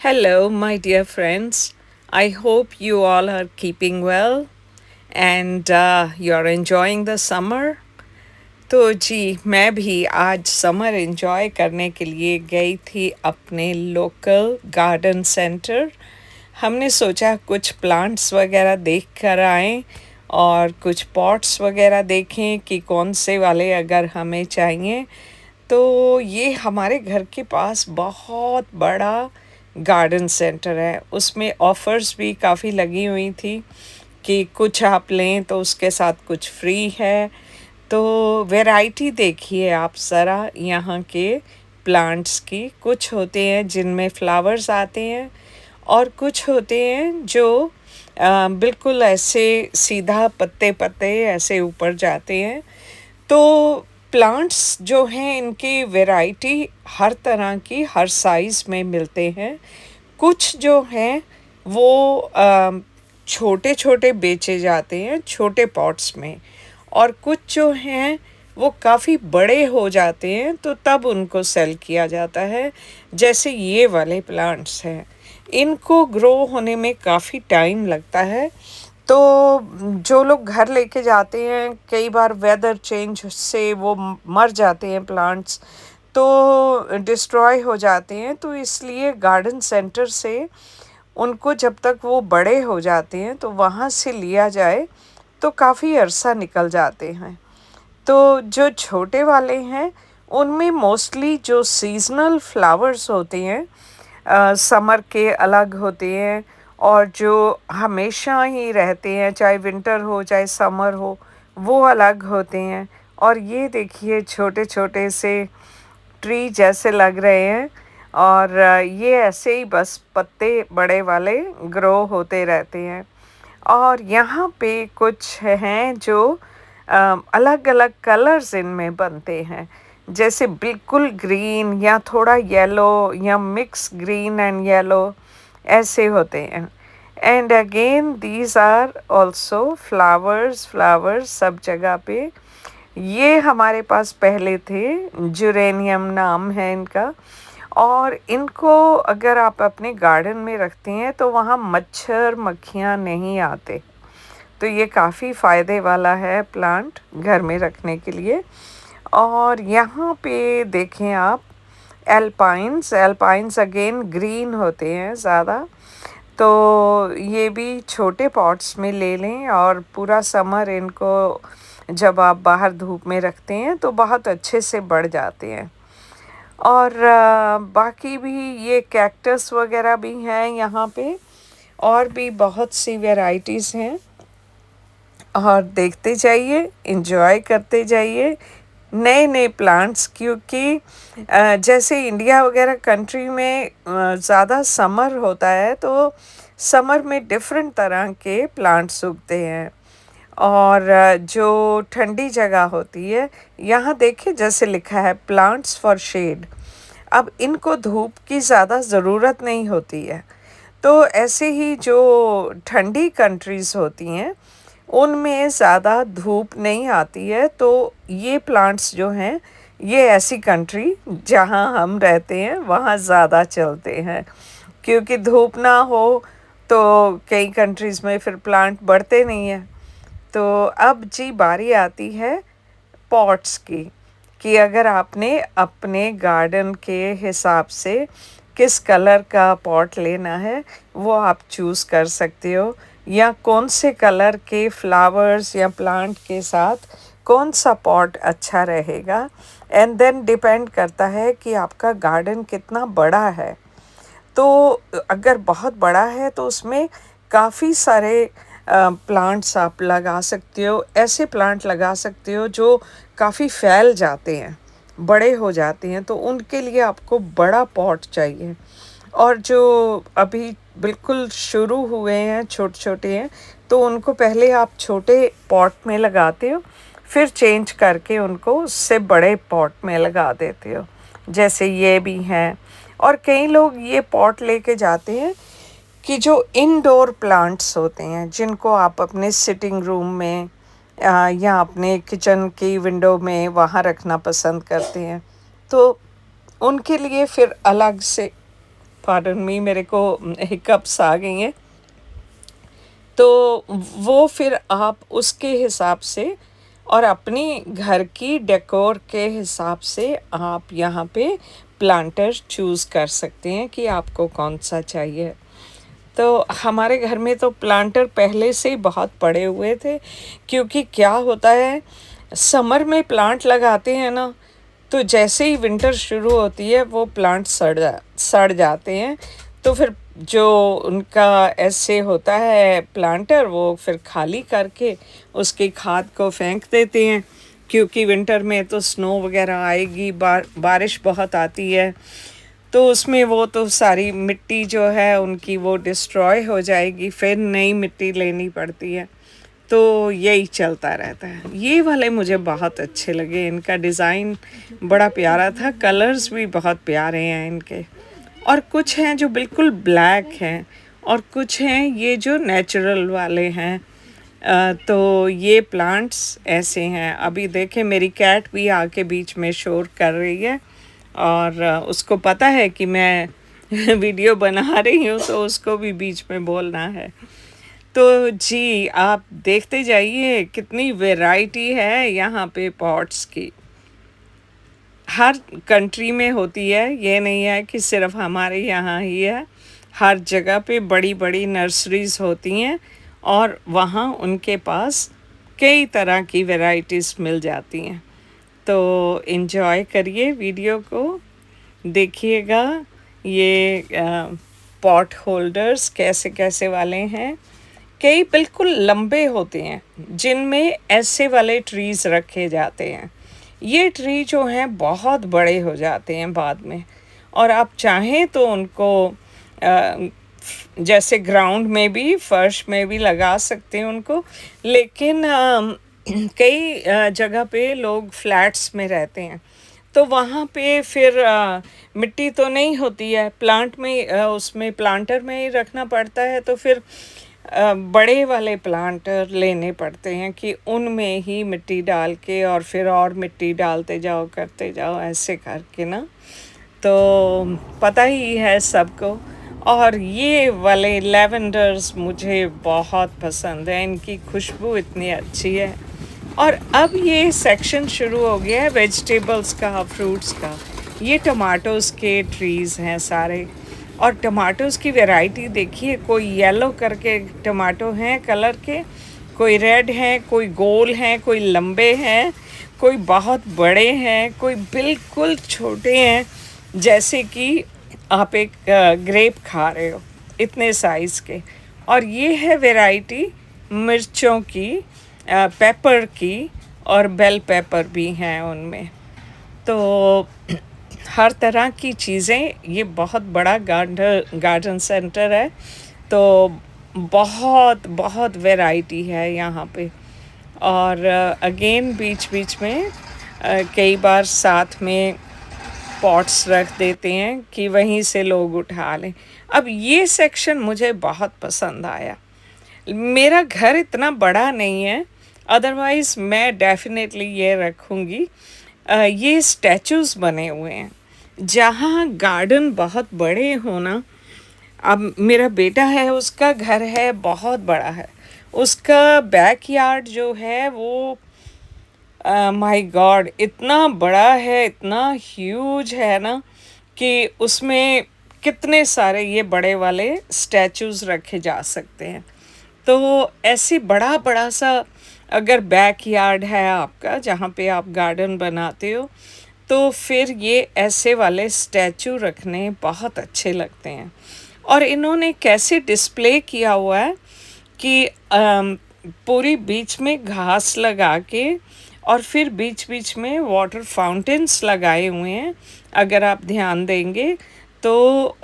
Hello, my dear friends. I hope you all are keeping well and you're enjoying the summer. तो जी मैं भी आज summer enjoy करने के लिए गई थी अपने लोकल गार्डन सेंटर। हमने सोचा कुछ प्लांट्स वगैरह देख कर आएँ और कुछ पॉट्स वगैरह देखें कि कौन से वाले अगर हमें चाहिए। तो ये हमारे घर के पास बहुत बड़ा गार्डन सेंटर है, उसमें ऑफ़र्स भी काफ़ी लगी हुई थी कि कुछ आप लें तो उसके साथ कुछ फ्री है। तो वैरायटी देखिए आप ज़रा यहाँ के प्लांट्स की, कुछ होते हैं जिनमें फ्लावर्स आते हैं और कुछ होते हैं जो बिल्कुल ऐसे सीधा पत्ते-पत्ते ऐसे ऊपर जाते हैं। तो प्लांट्स जो हैं इनकी वैरायटी हर तरह की हर साइज़ में मिलते हैं। कुछ जो हैं वो छोटे-छोटे बेचे जाते हैं छोटे पॉट्स में और कुछ जो हैं वो काफ़ी बड़े हो जाते हैं तो तब उनको सेल किया जाता है, जैसे ये वाले प्लांट्स हैं। इनको ग्रो होने में काफ़ी टाइम लगता है, तो जो लोग घर लेके जाते हैं कई बार वेदर चेंज से वो मर जाते हैं प्लांट्स, तो डिस्ट्रॉय हो जाते हैं, तो इसलिए गार्डन सेंटर से उनको जब तक वो बड़े हो जाते हैं तो वहाँ से लिया जाए तो काफ़ी अरसा निकल जाते हैं। तो जो छोटे वाले हैं उनमें मोस्टली जो सीज़नल फ्लावर्स होते हैं समर के अलग होते हैं और जो हमेशा ही रहते हैं, चाहे विंटर हो चाहे समर हो, वो अलग होते हैं। और ये देखिए छोटे-छोटे से ट्री जैसे लग रहे हैं और ये ऐसे ही बस पत्ते बड़े वाले ग्रो होते रहते हैं। और यहाँ पे कुछ हैं जो अलग-अलग कलर्स इनमें बनते हैं, जैसे बिल्कुल ग्रीन या थोड़ा येलो या मिक्स ग्रीन एंड येलो ऐसे होते हैं। And again these are also flowers सब जगह पे। ये हमारे पास पहले थे, जुरेनियम नाम है इनका। और इनको अगर आप अपने गार्डन में रखते हैं तो वहाँ मच्छर मक्खियाँ नहीं आते, तो ये काफ़ी फ़ायदे वाला है प्लांट घर में रखने के लिए। और यहाँ पे देखें आप एल्पाइन्स अगेन ग्रीन होते हैं ज़्यादा, तो ये भी छोटे पॉट्स में ले लें और पूरा समर इनको जब आप बाहर धूप में रखते हैं तो बहुत अच्छे से बढ़ जाते हैं। और बाकी भी ये कैक्टस वगैरह भी हैं यहाँ पे, और भी बहुत सी वैराइटीज़ हैं और देखते जाइए, एंजॉय करते जाइए नए-नए प्लांट्स, क्योंकि जैसे इंडिया वगैरह कंट्री में ज़्यादा समर होता है तो समर में डिफरेंट तरह के प्लांट्स उगते हैं। और जो ठंडी जगह होती है, यहाँ देखिए जैसे लिखा है प्लांट्स फॉर शेड, अब इनको धूप की ज़्यादा ज़रूरत नहीं होती है। तो ऐसे ही जो ठंडी कंट्रीज़ होती हैं उनमें ज़्यादा धूप नहीं आती है, तो ये प्लांट्स जो हैं ये ऐसी कंट्री जहाँ हम रहते हैं वहाँ ज़्यादा चलते हैं, क्योंकि धूप ना हो तो कई कंट्रीज़ में फिर प्लांट बढ़ते नहीं हैं। तो अब जी बारी आती है पॉट्स की, कि अगर आपने अपने गार्डन के हिसाब से किस कलर का पॉट लेना है वो आप चूज़ कर सकते हो, या कौन से कलर के फ्लावर्स या प्लांट के साथ कौन सा पॉट अच्छा रहेगा। एंड देन डिपेंड करता है कि आपका गार्डन कितना बड़ा है। तो अगर बहुत बड़ा है तो उसमें काफ़ी सारे प्लांट्स आप लगा सकते हो, ऐसे प्लांट लगा सकते हो जो काफ़ी फैल जाते हैं, बड़े हो जाते हैं, तो उनके लिए आपको बड़ा पॉट चाहिए। और जो अभी बिल्कुल शुरू हुए हैं, छोटे-छोटे हैं, तो उनको पहले आप छोटे पॉट में लगाते हो, फिर चेंज करके उनको उससे बड़े पॉट में लगा देते हो, जैसे ये भी हैं। और कई लोग ये पॉट लेके जाते हैं कि जो इंडोर प्लांट्स होते हैं, जिनको आप अपने सिटिंग रूम में या अपने किचन की विंडो में वहाँ रखना पसंद करते हैं, तो उनके लिए फिर अलग से पार्डन मी, मेरे को हिकअप्स आ गई हैं। तो वो फिर आप उसके हिसाब से और अपनी घर की डेकोर के हिसाब से आप यहाँ पे प्लांटर चूज़ कर सकते हैं कि आपको कौन सा चाहिए। तो हमारे घर में तो प्लांटर पहले से ही बहुत पड़े हुए थे, क्योंकि क्या होता है, समर में प्लांट लगाते हैं ना, तो जैसे ही विंटर शुरू होती है वो प्लांट सड़ जाते हैं। तो फिर जो उनका ऐसे होता है प्लांटर, वो फिर खाली करके उसकी खाद को फेंक देते हैं, क्योंकि विंटर में तो स्नो वगैरह आएगी, बारिश बहुत आती है, तो उसमें वो तो सारी मिट्टी जो है उनकी वो डिस्ट्रॉय हो जाएगी, फिर नई मिट्टी लेनी पड़ती है। तो यही चलता रहता है। ये वाले मुझे बहुत अच्छे लगे, इनका डिज़ाइन बड़ा प्यारा था, कलर्स भी बहुत प्यारे हैं इनके। और कुछ हैं जो बिल्कुल ब्लैक हैं और कुछ हैं ये जो नेचुरल वाले हैं। तो ये प्लांट्स ऐसे हैं। अभी देखें, मेरी कैट भी आके बीच में शोर कर रही है और उसको पता है कि मैं वीडियो बना रही हूँ, तो उसको भी बीच में बोलना है। तो जी, आप देखते जाइए कितनी वैरायटी है यहाँ पे पॉट्स की। हर कंट्री में होती है, ये नहीं है कि सिर्फ हमारे यहाँ ही है। हर जगह पे बड़ी बड़ी नर्सरीज़ होती हैं और वहाँ उनके पास कई तरह की वैरायटीज़ मिल जाती हैं। तो इन्जॉय करिए वीडियो को, देखिएगा ये पॉट होल्डर्स कैसे कैसे वाले हैं। कई बिल्कुल लंबे होते हैं जिनमें ऐसे वाले ट्रीज़ रखे जाते हैं। ये ट्री जो हैं बहुत बड़े हो जाते हैं बाद में, और आप चाहें तो उनको जैसे ग्राउंड में भी, फर्श में भी लगा सकते हैं उनको। लेकिन कई जगह पे लोग फ्लैट्स में रहते हैं, तो वहाँ पे फिर मिट्टी तो नहीं होती है, प्लांट में उसमें प्लांटर में ही रखना पड़ता है। तो फिर बड़े वाले प्लांटर लेने पड़ते हैं कि उनमें ही मिट्टी डाल के और फिर और मिट्टी डालते जाओ, करते जाओ, ऐसे करके ना। तो पता ही है सबको। और ये वाले लैवेंडर्स मुझे बहुत पसंद है, इनकी खुशबू इतनी अच्छी है। और अब ये सेक्शन शुरू हो गया है वेजिटेबल्स का, फ्रूट्स का। ये टमाटोज़ के ट्रीज़ हैं सारे, और टमाटोज़ की वैरायटी देखिए, कोई येलो करके टमाटो हैं कलर के, कोई रेड हैं, कोई गोल हैं, कोई लंबे हैं, कोई बहुत बड़े हैं, कोई बिल्कुल छोटे हैं, जैसे कि आप एक ग्रेप खा रहे हो, इतने साइज़ के। और ये है वैरायटी मिर्चों की, पेपर की, और बेल पेपर भी हैं उनमें। तो हर तरह की चीज़ें, ये बहुत बड़ा गार्डन सेंटर है, तो बहुत बहुत वैरायटी है यहाँ पे। और अगेन बीच बीच में कई बार साथ में पॉट्स रख देते हैं कि वहीं से लोग उठा लें। अब ये सेक्शन मुझे बहुत पसंद आया। मेरा घर इतना बड़ा नहीं है, अदरवाइज़ मैं डेफिनेटली ये रखूँगी। ये स्टैचूज़ बने हुए हैं, जहाँ गार्डन बहुत बड़े हो ना। अब मेरा बेटा है, उसका घर है बहुत बड़ा है, उसका बैकयार्ड जो है वो माय गॉड इतना बड़ा है, इतना ह्यूज है ना, कि उसमें कितने सारे ये बड़े वाले स्टैचूज़ रखे जा सकते हैं। तो ऐसे बड़ा बड़ा सा अगर बैकयार्ड है आपका, जहाँ पे आप गार्डन बनाते हो, तो फिर ये ऐसे वाले स्टैचू रखने बहुत अच्छे लगते हैं। और इन्होंने कैसे डिस्प्ले किया हुआ है कि पूरी बीच में घास लगा के, और फिर बीच बीच में वाटर फाउंटेन्स लगाए हुए हैं। अगर आप ध्यान देंगे तो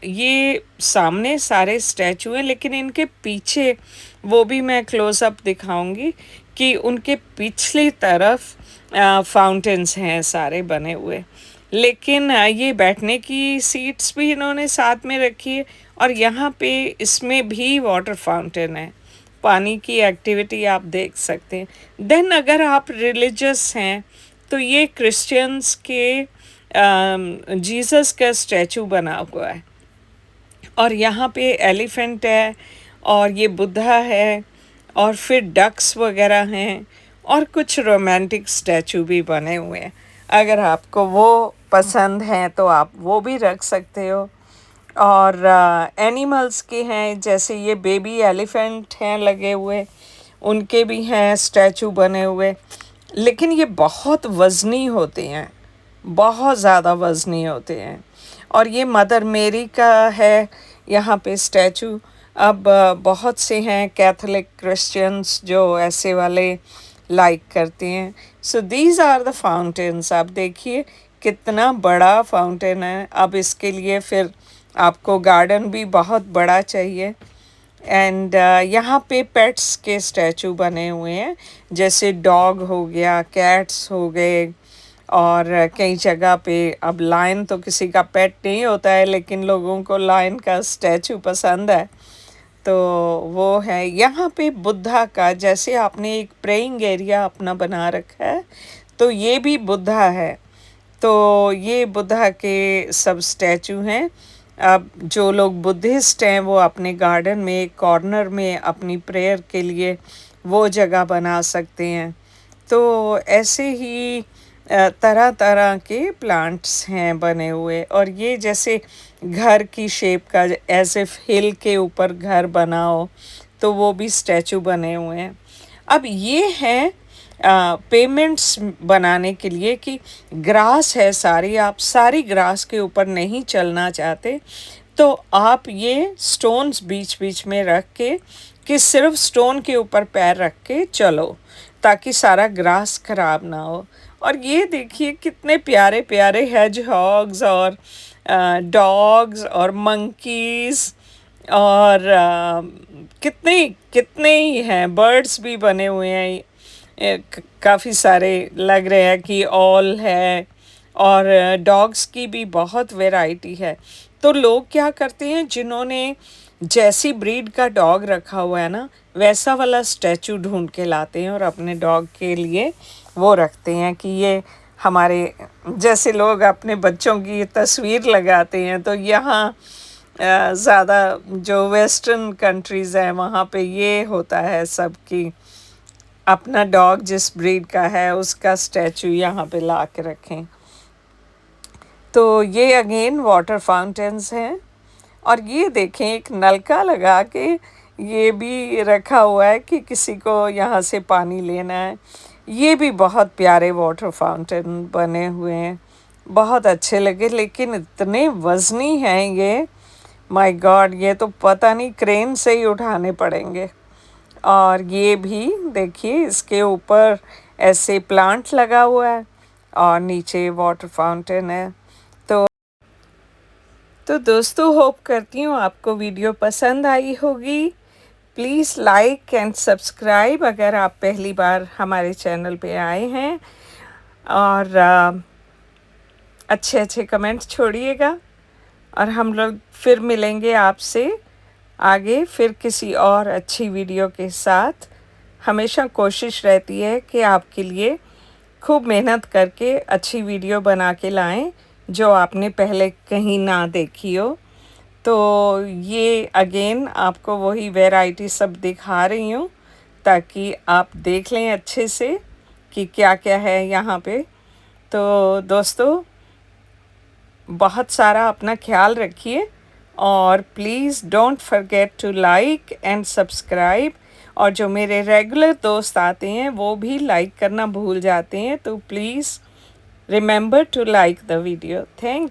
ये सामने सारे स्टैचू हैं, लेकिन इनके पीछे, वो भी मैं क्लोज़अप दिखाऊंगी, कि उनके पिछली तरफ फाउंटेन्स हैं सारे बने हुए। लेकिन ये बैठने की सीट्स भी इन्होंने साथ में रखी है, और यहाँ पे इसमें भी वाटर फाउंटेन है, पानी की एक्टिविटी आप देख सकते हैं। देन अगर आप रिलीजियस हैं तो ये क्रिश्चियंस के जीसस का स्टैचू बना हुआ है, और यहाँ पे एलिफेंट है और ये बुद्धा है और फिर डक्स वगैरह हैं और कुछ रोमांटिक स्टैचू भी बने हुए हैं। अगर आपको वो पसंद हैं तो आप वो भी रख सकते हो। और एनिमल्स के हैं, जैसे ये बेबी एलिफेंट हैं लगे हुए, उनके भी हैं स्टैचू बने हुए, लेकिन ये बहुत वज़नी होते हैं, बहुत ज़्यादा वज़नी होते हैं। और ये मदर मेरी का है यहाँ पे स्टैचू। अब बहुत से हैं कैथोलिक क्रिश्चियंस जो ऐसे वाले लाइक करते हैं। So these are the fountains. आप देखिए कितना बड़ा फाउंटेन है। अब इसके लिए फिर आपको गार्डन भी बहुत बड़ा चाहिए। एंड यहाँ पे पेट्स के स्टैचू बने हुए हैं, जैसे डॉग हो गया, कैट्स हो गए, और कई जगह पे अब लायन तो किसी का पेट नहीं होता है, लेकिन लोगों को लायन का स्टैचू पसंद है, तो वो है। यहाँ पे बुद्धा का, जैसे आपने एक प्रेइंग एरिया अपना बना रखा है, तो ये भी बुद्धा है। तो ये बुद्धा के सब स्टैचू हैं। अब जो लोग बुद्धिस्ट हैं वो अपने गार्डन में एक कॉर्नर में अपनी प्रेयर के लिए वो जगह बना सकते हैं। तो ऐसे ही तरह तरह के प्लांट्स हैं बने हुए। और ये जैसे घर की शेप का, एज इफ हिल के ऊपर घर बना हो, तो वो भी स्टैचू बने हुए हैं। अब ये हैं पेमेंट्स बनाने के लिए कि ग्रास है सारी, आप सारी ग्रास के ऊपर नहीं चलना चाहते, तो आप ये स्टोन्स बीच बीच में रख के, कि सिर्फ स्टोन के ऊपर पैर रख के चलो, ताकि सारा ग्रास खराब ना हो। और ये देखिए कितने प्यारे प्यारे हेजहॉग्स और डॉग्स और मंकीज़ और कितने कितने ही हैं, बर्ड्स भी बने हुए हैं। काफ़ी सारे लग रहे हैं कि ऑल है, और डॉग्स की भी बहुत वैरायटी है। तो लोग क्या करते हैं, जिन्होंने जैसी ब्रीड का डॉग रखा हुआ है ना, वैसा वाला स्टैचू ढूंढ के लाते हैं और अपने डॉग के लिए वो रखते हैं कि ये हमारे, जैसे लोग अपने बच्चों की तस्वीर लगाते हैं, तो यहाँ ज़्यादा जो वेस्टर्न कंट्रीज़ हैं वहाँ पे ये होता है सबकी, अपना डॉग जिस ब्रीड का है उसका स्टैचू यहाँ पे ला के रखें। तो ये अगेन वाटर फाउंटेन्स हैं। और ये देखें एक नलका लगा के ये भी रखा हुआ है कि किसी को यहाँ से पानी लेना है। ये भी बहुत प्यारे वाटर फाउंटेन बने हुए हैं, बहुत अच्छे लगे, लेकिन इतने वज़नी हैं ये, माय गॉड, ये तो पता नहीं क्रेन से ही उठाने पड़ेंगे। और ये भी देखिए इसके ऊपर ऐसे प्लांट लगा हुआ है और नीचे वाटर फाउंटेन है। तो दोस्तों, होप करती हूँ आपको वीडियो पसंद आई होगी। प्लीज़ लाइक एंड सब्सक्राइब अगर आप पहली बार हमारे चैनल पे आए हैं, और अच्छे अच्छे कमेंट्स छोड़िएगा। और हम लोग फिर मिलेंगे आपसे आगे, फिर किसी और अच्छी वीडियो के साथ। हमेशा कोशिश रहती है कि आपके लिए खूब मेहनत करके अच्छी वीडियो बना के लाएं, जो आपने पहले कहीं ना देखी हो। तो ये अगेन आपको वही वैरायटी सब दिखा रही हूँ, ताकि आप देख लें अच्छे से कि क्या क्या है यहाँ पे। तो दोस्तों, बहुत सारा अपना ख्याल रखिए, और please don't forget to like and subscribe. और जो मेरे रेगुलर दोस्त आते हैं वो भी लाइक करना भूल जाते हैं, तो please remember to like the video. Thank you.